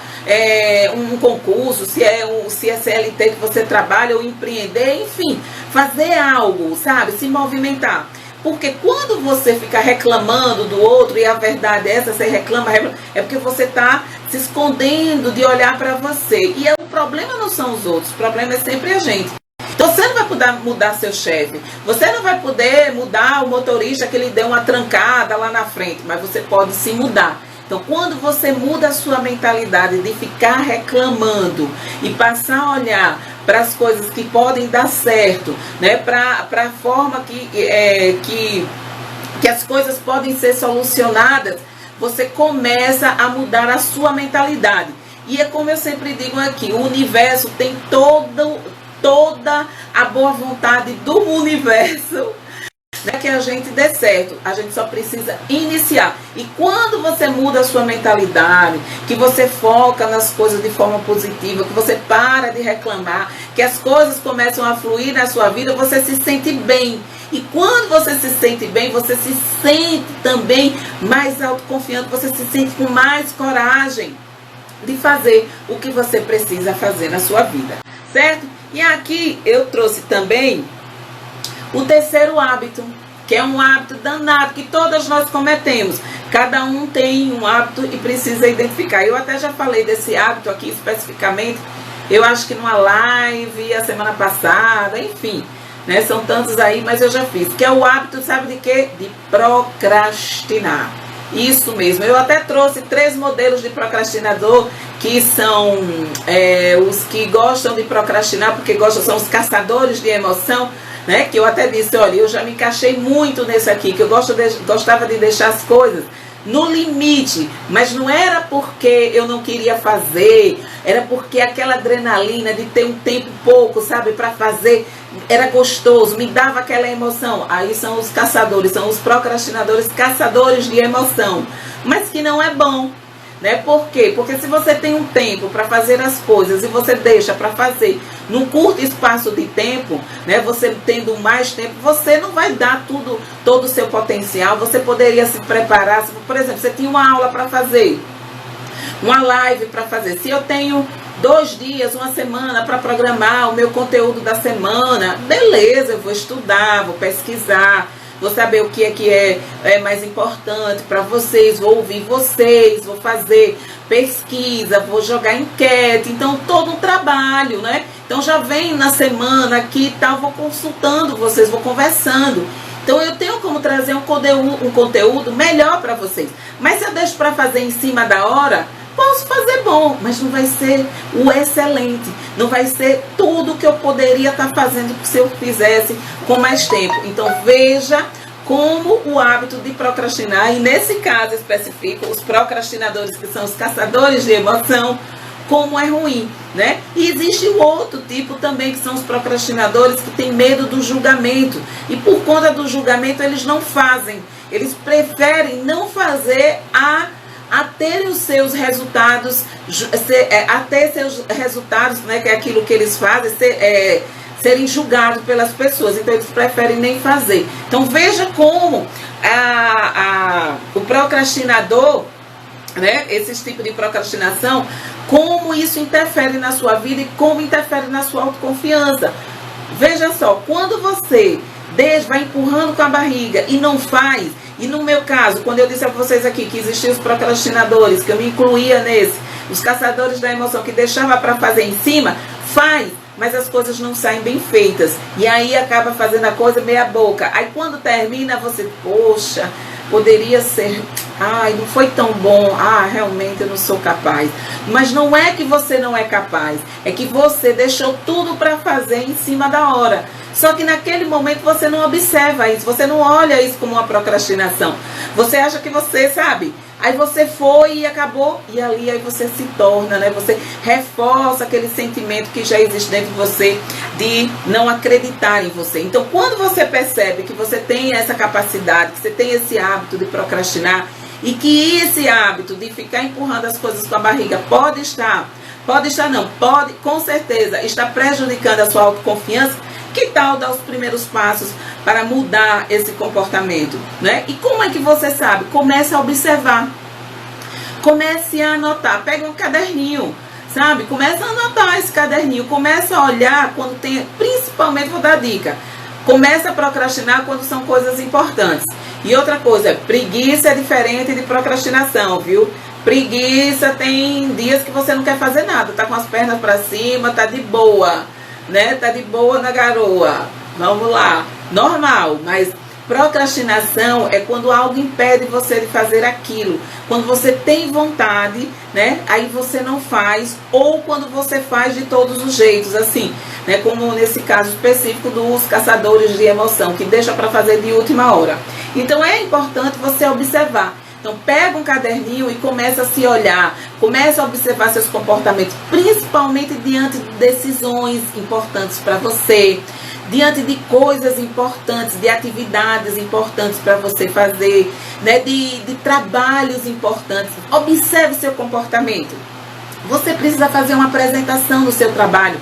um concurso, se é CLT que você trabalha, ou empreender, enfim, fazer algo, sabe? Se movimentar. Porque quando você fica reclamando do outro, e a verdade é essa, você reclama, é porque você está se escondendo de olhar para você. E o problema não são os outros, o problema é sempre a gente. Então você não vai poder mudar seu chefe, você não vai poder mudar o motorista que lhe deu uma trancada lá na frente, mas você pode se mudar. Então, quando você muda a sua mentalidade de ficar reclamando e passar a olhar para as coisas que podem dar certo, né, para a forma que as coisas podem ser solucionadas, você começa a mudar a sua mentalidade. E é como eu sempre digo aqui, o universo tem toda a boa vontade do universo, né, que a gente dê certo. A gente só precisa iniciar. E quando você muda a sua mentalidade, que você foca nas coisas de forma positiva, que você para de reclamar, que as coisas começam a fluir na sua vida, você se sente bem. E quando você se sente bem, você se sente também mais autoconfiante, você se sente com mais coragem de fazer o que você precisa fazer na sua vida, certo? E aqui eu trouxe também o terceiro hábito, que é um hábito danado que todas nós cometemos. Cada um tem um hábito e precisa identificar. Eu até já falei desse hábito aqui especificamente, eu acho que numa live a semana passada, enfim, né? São tantos aí, mas eu já fiz. Que é o hábito, sabe de quê? De procrastinar. Isso mesmo. Eu até trouxe 3 modelos de procrastinador, que são os que gostam de procrastinar, porque são os caçadores de emoção, né? Que eu até disse, olha, eu já me encaixei muito nesse aqui, que eu gostava de deixar as coisas no limite, mas não era porque eu não queria fazer, era porque aquela adrenalina de ter um tempo pouco, sabe, para fazer, era gostoso, me dava aquela emoção. Aí são os caçadores, são os procrastinadores, caçadores de emoção, mas que não é bom, né? Por quê? Porque se você tem um tempo para fazer as coisas e você deixa para fazer num curto espaço de tempo, né? Você tendo mais tempo, você não vai dar todo o seu potencial. Você poderia se preparar, por exemplo, você tinha uma aula para fazer, uma live para fazer. Se eu tenho 2 dias, uma semana para programar o meu conteúdo da semana, beleza, eu vou estudar, vou pesquisar, vou saber o que é mais importante para vocês, vou ouvir vocês, vou fazer pesquisa, vou jogar enquete, então todo um trabalho, né? Então já vem na semana aqui e tal, vou consultando vocês, vou conversando. Então eu tenho como trazer um conteúdo melhor para vocês. Mas se eu deixo para fazer em cima da hora, posso fazer bom, mas não vai ser o excelente. Não vai ser tudo que eu poderia estar fazendo se eu fizesse com mais tempo. Então veja como o hábito de procrastinar, e nesse caso específico, os procrastinadores, que são os caçadores de emoção, como é ruim, né? E existe o outro tipo também, que são os procrastinadores que têm medo do julgamento. E por conta do julgamento, eles não fazem. Eles preferem não fazer a terem os seus resultados, a ter seus resultados, né, que é aquilo que eles fazem, serem julgados pelas pessoas. Então eles preferem nem fazer. Então veja como o procrastinador, né, esse tipo de procrastinação, como isso interfere na sua vida e como interfere na sua autoconfiança. Veja só, quando você vai empurrando com a barriga e não faz, e no meu caso, quando eu disse a vocês aqui que existiam os procrastinadores, que eu me incluía nesse, os caçadores da emoção, que deixava para fazer em cima, faz, mas as coisas não saem bem feitas, e aí acaba fazendo a coisa meia boca. Aí quando termina, você, poxa, poderia ser, ai, não foi tão bom, realmente eu não sou capaz. Mas não é que você não é capaz, é que você deixou tudo para fazer em cima da hora. Só que naquele momento você não observa isso, você não olha isso como uma procrastinação. Você acha que você sabe, aí você foi e acabou, e ali aí você se torna, né? Você reforça aquele sentimento que já existe dentro de você de não acreditar em você. Então quando você percebe que você tem essa capacidade, que você tem esse hábito de procrastinar, e que esse hábito de ficar empurrando as coisas com a barriga pode com certeza estar prejudicando a sua autoconfiança, que tal dar os primeiros passos para mudar esse comportamento, né? E como é que você sabe? Comece a observar. Comece a anotar. Pega um caderninho, sabe? Comece a anotar esse caderninho. Comece a olhar quando tem... Principalmente, vou dar dica. Comece a procrastinar quando são coisas importantes. E outra coisa, preguiça é diferente de procrastinação, viu? Preguiça tem dias que você não quer fazer nada. Tá com as pernas para cima, tá de boa, né? Tá de boa na garoa. Vamos lá. Normal, mas procrastinação é quando algo impede você de fazer aquilo. Quando você tem vontade, né? Aí você não faz, ou quando você faz de todos os jeitos, assim, né? Como nesse caso específico dos caçadores de emoção, que deixa para fazer de última hora. Então é importante você observar. Então pega um caderninho e começa a se olhar, começa a observar seus comportamentos, principalmente diante de decisões importantes para você, diante de coisas importantes, de atividades importantes para você fazer, né, de trabalhos importantes. Observe seu comportamento. Você precisa fazer uma apresentação do seu trabalho,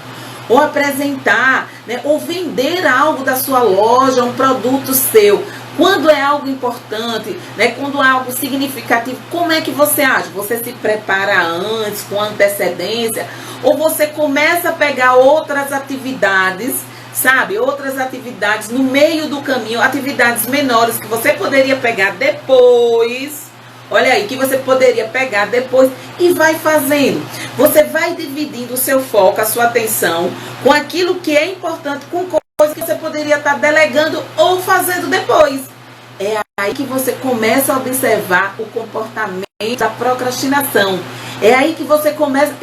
ou apresentar, né, ou vender algo da sua loja, um produto seu. Quando é algo importante, né, quando é algo significativo, como é que você age? Você se prepara antes, com antecedência, ou você começa a pegar outras atividades, sabe? Outras atividades no meio do caminho, atividades menores que você poderia pegar depois. Olha aí, que você poderia pegar depois e vai fazendo. Você vai dividindo o seu foco, a sua atenção com aquilo que é importante, com coisas que você poderia estar delegando ou fazendo depois. É aí que você começa a observar o comportamento da procrastinação. É aí que você começa...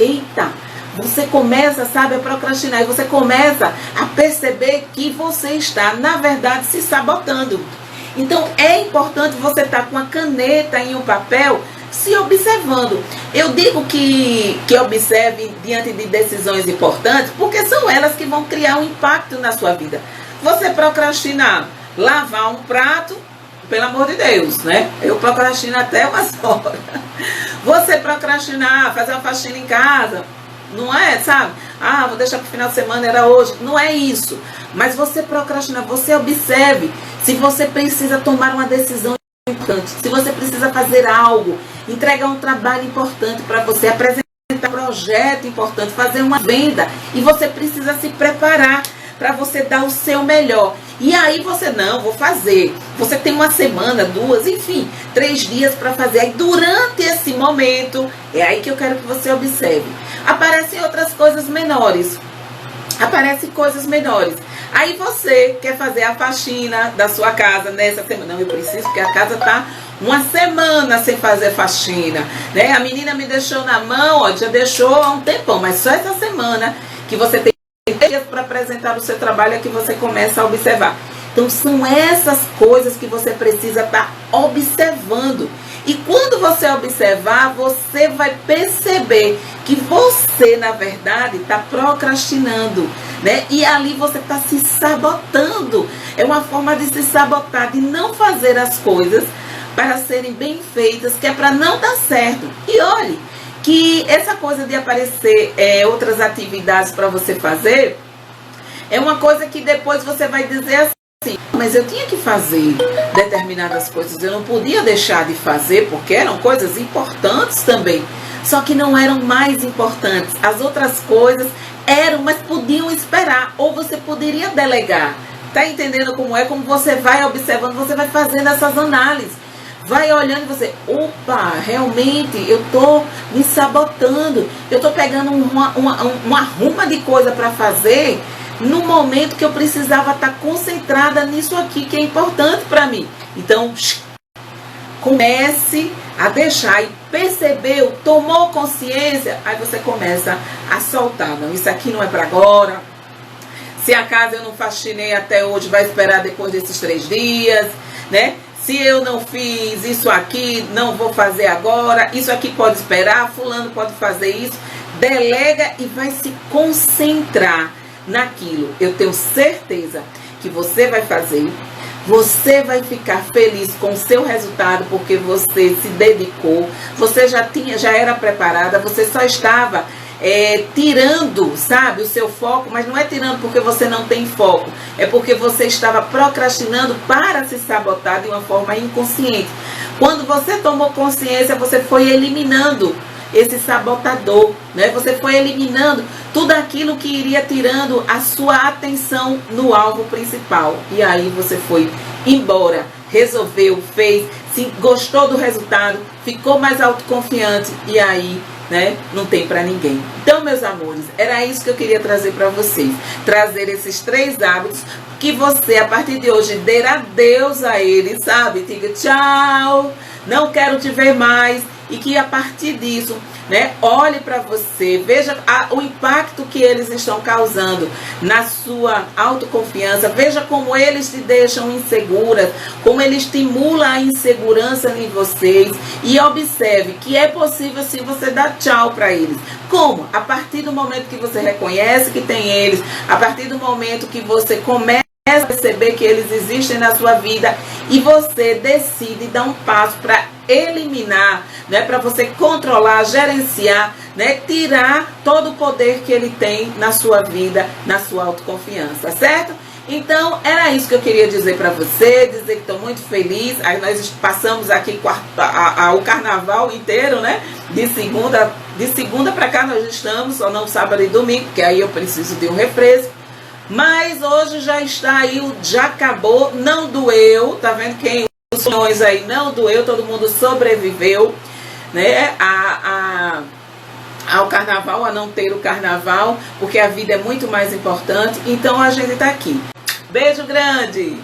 Você começa, sabe, a procrastinar. E você começa a perceber que você está, na verdade, se sabotando. Então, é importante você estar com a caneta e o papel se observando. Eu digo que observe diante de decisões importantes, porque são elas que vão criar um impacto na sua vida. Você procrastinar, lavar um prato, pelo amor de Deus, né? Eu procrastino até umas horas. Você procrastinar, fazer uma faxina em casa, não é, sabe? Vou deixar para o final de semana, era hoje. Não é isso. Mas você procrastina, você observe se você precisa tomar uma decisão importante, se você precisa fazer algo, entregar um trabalho importante para você, apresentar um projeto importante, fazer uma venda, e você precisa se preparar para você dar o seu melhor. E aí você, não, vou fazer. Você tem uma semana, 2, enfim, 3 dias para fazer. Aí durante esse momento, é aí que eu quero que você observe. Aparecem outras coisas menores. Aparecem coisas menores. Aí você quer fazer a faxina da sua casa nessa semana. Não, eu preciso, porque a casa tá uma semana sem fazer faxina, né? A menina me deixou na mão, ó, já deixou há um tempão, mas só essa semana que você tem dias para apresentar o seu trabalho é que você começa a observar. Então são essas coisas que você precisa estar observando. E quando você observar, você vai perceber que você, na verdade, está procrastinando, né? E ali você está se sabotando. É uma forma de se sabotar, de não fazer as coisas para serem bem feitas, que é para não dar certo. E olhe, que essa coisa de aparecer outras atividades para você fazer, é uma coisa que depois você vai dizer assim, mas eu tinha que fazer determinadas coisas, eu não podia deixar de fazer, porque eram coisas importantes também, só que não eram mais importantes. As outras coisas eram, mas podiam esperar, ou você poderia delegar. Tá entendendo como é? Como você vai observando, você vai fazendo essas análises. Vai olhando e você, opa, realmente eu tô me sabotando, eu tô pegando uma ruma de coisa para fazer no momento que eu precisava estar concentrada nisso aqui que é importante para mim. Então, comece a deixar e percebeu, tomou consciência, aí você começa a soltar. Não, isso aqui não é para agora. Se a casa eu não faxinei até hoje, vai esperar depois desses 3 dias, né? Se eu não fiz isso aqui, não vou fazer agora. Isso aqui pode esperar, fulano pode fazer isso. Delega e vai se concentrar naquilo. Eu tenho certeza que você vai fazer. Você vai ficar feliz com o seu resultado porque você se dedicou. Você já era preparada. Você só estava tirando, sabe, o seu foco, mas não é tirando porque você não tem foco, é porque você estava procrastinando para se sabotar de uma forma inconsciente. Quando você tomou consciência, você foi eliminando esse sabotador, né? Você foi eliminando tudo aquilo que iria tirando a sua atenção no alvo principal. E aí você foi embora, resolveu, fez, se gostou do resultado, ficou mais autoconfiante e aí, né, não tem para ninguém. Então, meus amores, era isso que eu queria trazer para vocês. Trazer esses 3 hábitos que você, a partir de hoje, dê adeus a eles, sabe? Diga tchau, não quero te ver mais. E que a partir disso, né, olhe para você, veja o impacto que eles estão causando na sua autoconfiança, veja como eles te deixam inseguras, como ele estimula a insegurança em vocês e observe que é possível sim você dar tchau para eles. Como? A partir do momento que você reconhece que tem eles, a partir do momento que você começa a perceber que eles existem na sua vida e você decide dar um passo para eliminar, né, para você controlar, gerenciar, né, tirar todo o poder que ele tem na sua vida, na sua autoconfiança, certo? Então, era isso que eu queria dizer para você, dizer que estou muito feliz. Aí nós passamos aqui o carnaval inteiro, né? De segunda para cá nós estamos, só não sábado e domingo, porque aí eu preciso de um refresco. Mas hoje já está aí, já acabou, não doeu, tá vendo quem os sonhos aí não doeu, todo mundo sobreviveu, né, ao carnaval, a não ter o carnaval, porque a vida é muito mais importante, então a gente tá aqui. Beijo grande!